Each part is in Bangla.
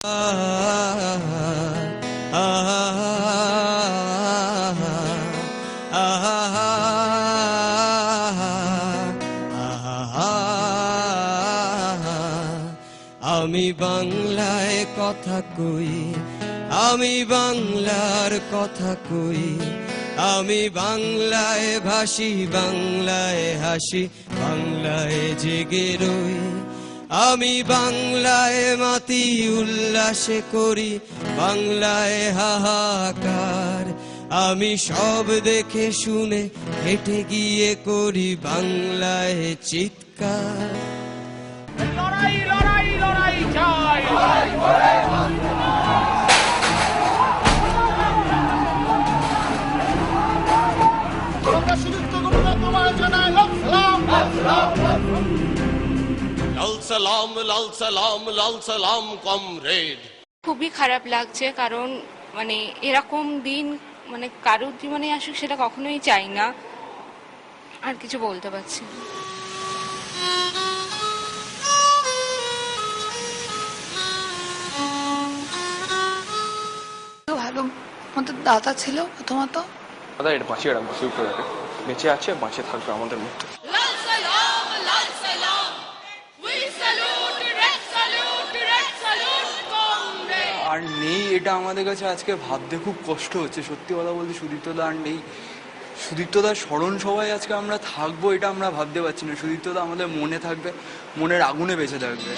আমি বাংলায় কথা কই, আমি বাংলার কথা কই, আমি বাংলায় ভাসি, বাংলায় হাসি, বাংলায় জেগে রই। আমি বাংলায় মাতি উল্লাসে করি, বাংলায় হাহাকার। আমি সব দেখে শুনে হেঁটে গিয়ে করি বাংলায় চিৎকার। লড়াই লড়াই লড়াই চাই, লাল সালাম লাল সালাম লাল সালাম কমরেড। খুবই খারাপ লাগছে, কারণ মানে এরকম দিন মানে কারোর জীবনে আসুক সেটা কখনোই চাই না। আর কিছু বলতে পারছি না। ভালো আমাদের দাদা ছিল প্রথমত। দাদা এটা বাঁচিয়ে রাখবো, সুযোগটা রাখে বেঁচে আছে, বাঁচিয়ে থাকবে আমাদের মধ্যে। আর নেই এটা আমাদের কাছে আজকে ভাবতে খুব কষ্ট হচ্ছে। সত্যি কথা বলতে সুদীপ্তদা আর নেই। সুদীপ্তদার স্মরণ সভায় আজকে আমরা থাকবো এটা আমরা ভাবতে পারছি না। সুদীপ্তদা আমাদের মনে থাকবে, মনের আগুনে বেঁচে থাকবে।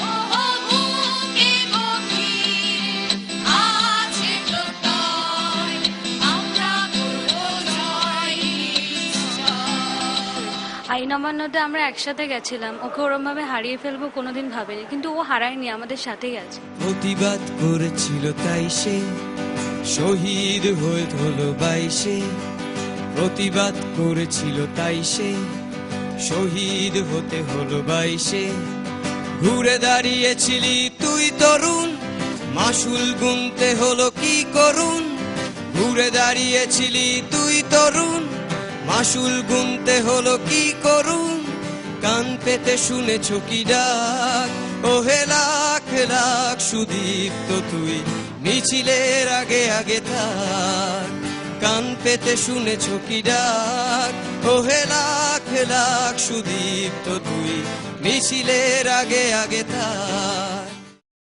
আইন অমান্যতে আমরা একসাথে গেছিলাম, ওকে ওরম ভাবে হারিয়ে ফেলবো কোনোদিন ভাবিনি, কিন্তু ও হারায়নি, আমাদের সাথেই আছে। প্রতিবাদ করেছিল তাই সে শহীদ হয়ে হলো 22-এ। প্রতিবাদ করেছিল তাই সে শহীদ হতে হলো 22-এ। ঘুরে দাঁড়িয়েছিলি তুই তরুণ, মাসুল গুনতে হলো কি করুন। ঘুরে দাঁড়িয়েছিলি তুই তরুণ, মাসুল গুনতে হলো কি করুন। কান পেতে শুনেছ কি ডাক, ও হে লাখ লাখ সুদীপ্ত তুই মিছিলের আগে আগে থাক। কান পেতে শুনেছ কি ডাক, ও হে লাখ লাখ সুদীপ্ত তুই মিছিলের আগে আগে থাক।